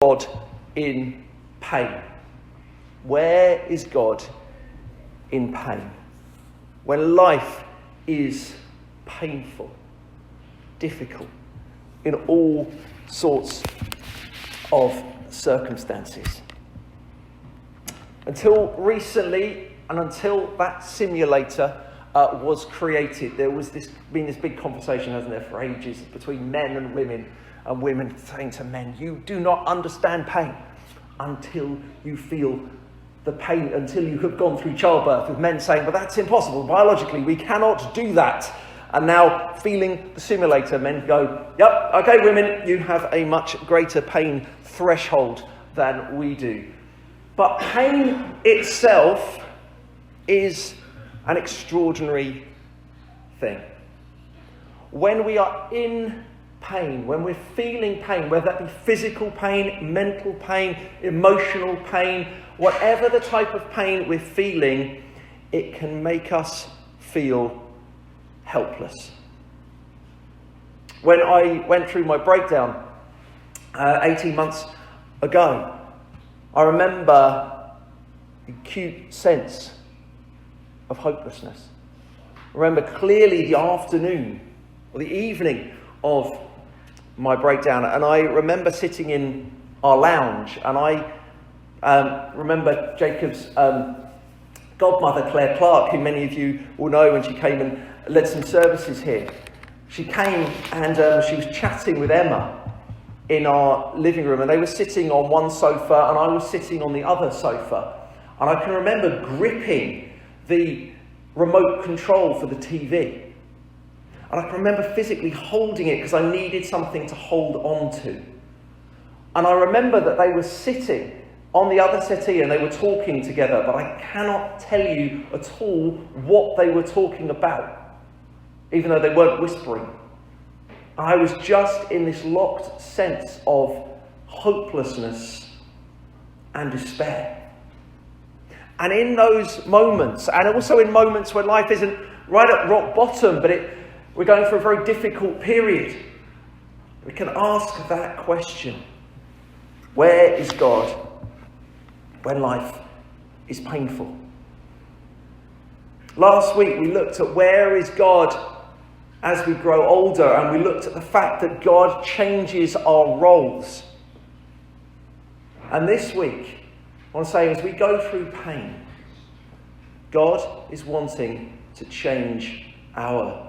God in pain? Where is God in pain? When life is painful, difficult, in all sorts of circumstances. Until recently, and until that simulator was created, there was been this big conversation, hasn't there, for ages between men and women saying to men, you do not understand pain until you feel the pain, until you have gone through childbirth, with men saying, but that's impossible, biologically, we cannot do that. And now, feeling the simulator, men go, yep, okay, women, you have a much greater pain threshold than we do. But pain itself is an extraordinary thing. When we are in pain, when we're feeling pain, whether that be physical pain, mental pain, emotional pain, whatever the type of pain we're feeling, it can make us feel helpless. When I went through my breakdown 18 months ago, I remember the acute sense of hopelessness. I remember clearly the afternoon or the evening of my breakdown, and I remember sitting in our lounge, and I remember Jacob's godmother, Claire Clark, who many of you will know when she came and led some services here. She came and she was chatting with Emma in our living room, and they were sitting on one sofa and I was sitting on the other sofa, and I can remember gripping the remote control for the TV, and I can remember physically holding it because I needed something to hold on to. And I remember that they were sitting on the other settee and they were talking together, but I cannot tell you at all what they were talking about, even though they weren't whispering. I was just in this locked sense of hopelessness and despair. And in those moments, and also in moments when life isn't right at rock bottom, but we're going through a very difficult period, we can ask that question. Where is God when life is painful? Last week we looked at where is God as we grow older, and we looked at the fact that God changes our roles. And this week, I want to say, as we go through pain, God is wanting to change our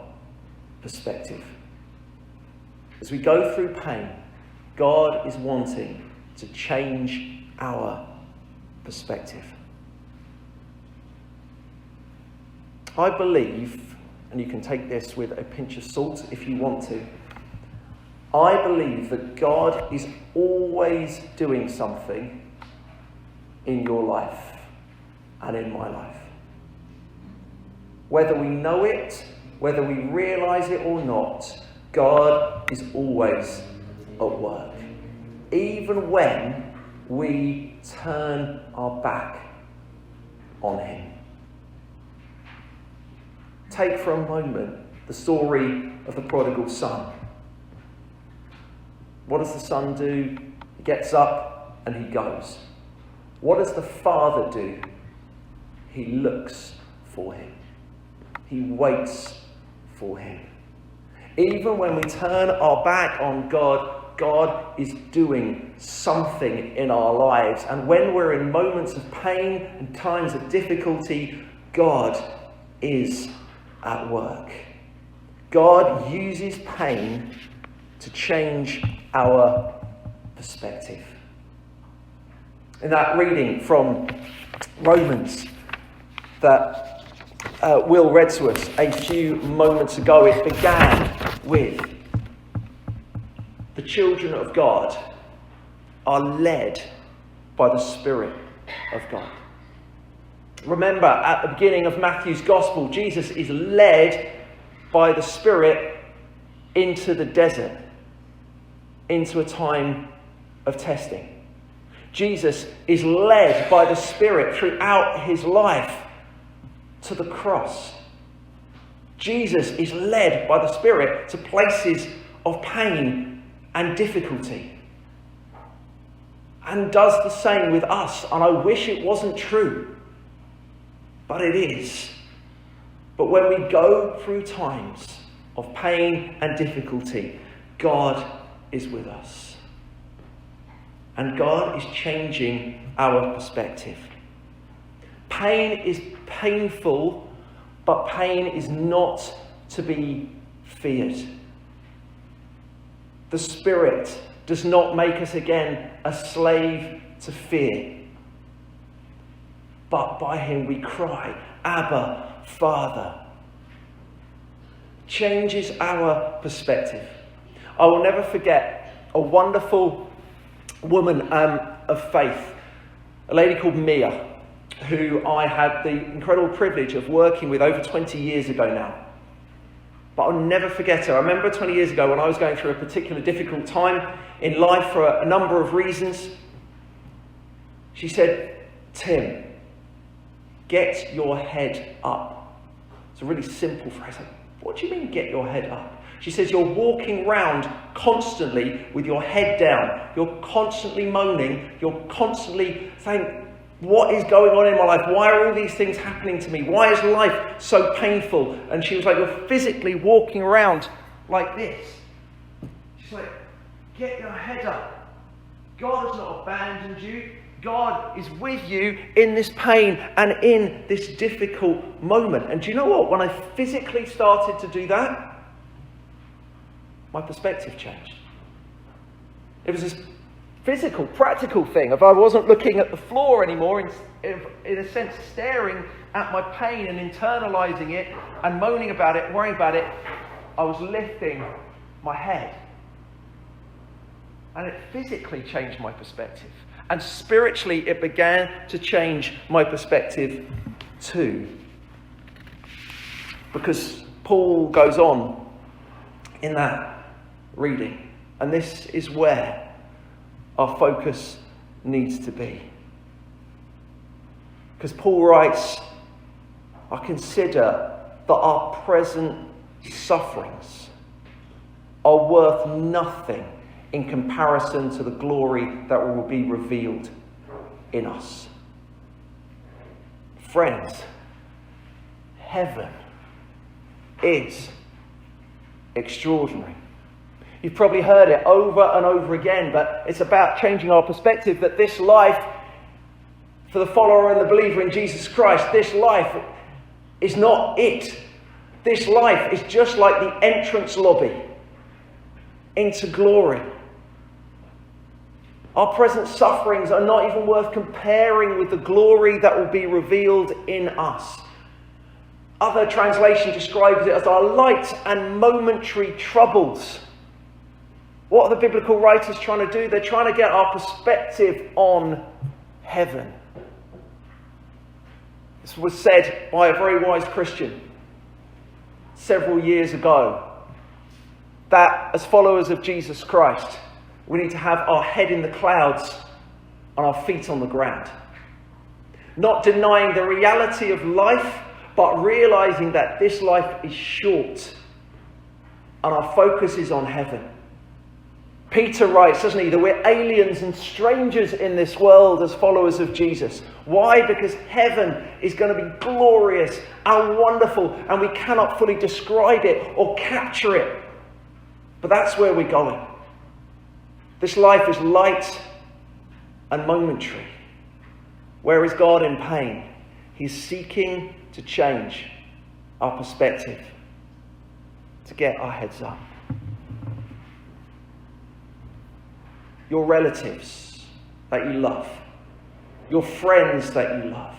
perspective. As we go through pain, God is wanting to change our perspective. I believe, and you can take this with a pinch of salt if you want to, I believe that God is always doing something in your life and in my life. Whether we know it, whether we realise it or not, God is always at work. Even when we turn our back on him. Take for a moment the story of the prodigal son. What does the son do? He gets up and he goes. What does the father do? He looks for him. He waits for him. Even when we turn our back on God, God is doing something in our lives. And when we're in moments of pain and times of difficulty, God is at work. God uses pain to change our perspective. In that reading from Romans that Will read to us a few moments ago, it began with the children of God are led by the Spirit of God. Remember, at the beginning of Matthew's Gospel, Jesus is led by the Spirit into the desert, into a time of testing. Jesus is led by the Spirit throughout his life to the cross. Jesus is led by the Spirit to places of pain and difficulty. and does the same with us. And I wish it wasn't true, but it is. But when we go through times of pain and difficulty, God is with us. And God is changing our perspective. Pain is painful, but pain is not to be feared. The Spirit does not make us again a slave to fear. But by him we cry, Abba, Father. Changes our perspective. I will never forget a wonderful woman of faith, a lady called Mia, who I had the incredible privilege of working with over 20 years ago now. But I'll never forget her. I remember 20 years ago when I was going through a particular difficult time in life for a number of reasons. She said, Tim, get your head up. It's a really simple phrase. Like, what do you mean, get your head up? She says, you're walking round constantly with your head down. You're constantly moaning. You're constantly saying, what is going on in my life? Why are all these things happening to me? Why is life so painful? And she was like, you're physically walking around like this. She's like, get your head up. God has not abandoned you. God is with you in this pain and in this difficult moment. And do you know what? When I physically started to do that, my perspective changed. It was this physical, practical thing. If I wasn't looking at the floor anymore, in a sense staring at my pain and internalizing it and moaning about it, worrying about it, I was lifting my head. And it physically changed my perspective. And spiritually, it began to change my perspective too. Because Paul goes on in that reading. And this is where our focus needs to be. Because Paul writes, I consider that our present sufferings are worth nothing in comparison to the glory that will be revealed in us. Friends, heaven is extraordinary. You've probably heard it over and over again, but it's about changing our perspective that this life, for the follower and the believer in Jesus Christ, this life is not it. This life is just like the entrance lobby into glory. Our present sufferings are not even worth comparing with the glory that will be revealed in us. Other translation describes it as our light and momentary troubles. What are the biblical writers trying to do? They're trying to get our perspective on heaven. This was said by a very wise Christian several years ago, that as followers of Jesus Christ, we need to have our head in the clouds and our feet on the ground. Not denying the reality of life, but realizing that this life is short and our focus is on heaven. Peter writes, doesn't he, that we're aliens and strangers in this world as followers of Jesus. Why? Because heaven is going to be glorious and wonderful, and we cannot fully describe it or capture it. But that's where we're going. This life is light and momentary. Where is God in pain? He's seeking to change our perspective, to get our heads up. Your relatives that you love, your friends that you love,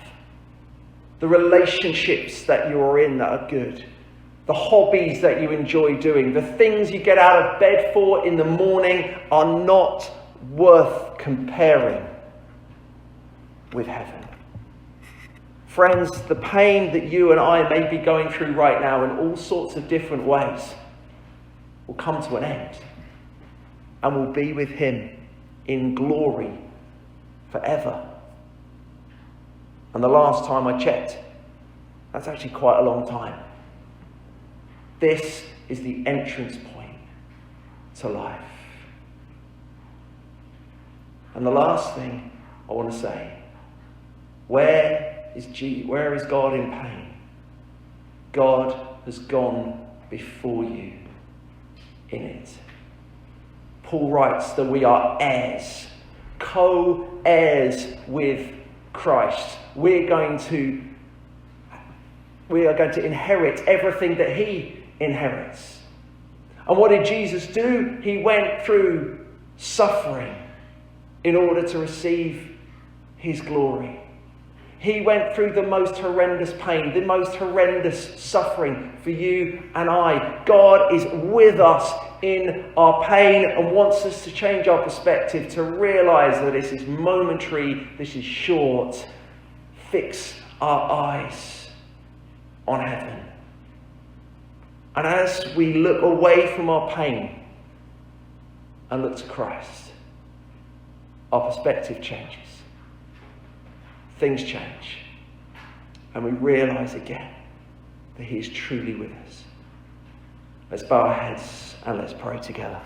the relationships that you're in that are good, the hobbies that you enjoy doing, the things you get out of bed for in the morning are not worth comparing with heaven. Friends, the pain that you and I may be going through right now in all sorts of different ways will come to an end, and we'll be with him in glory forever. And the last time I checked, that's actually quite a long time. This is the entrance point to life. And the last thing I want to say, where is God in pain? God has gone before you in it. Paul writes that we are heirs, co-heirs with Christ. We are going to inherit everything that he inherits. And what did Jesus do? He went through suffering in order to receive his glory. He went through the most horrendous pain, the most horrendous suffering for you and I. God is with us in our pain and wants us to change our perspective, to realise that this is momentary, this is short. Fix our eyes on heaven. And as we look away from our pain and look to Christ, our perspective changes. Things change. And we realise again that he is truly with us. Let's bow our heads and let's pray together.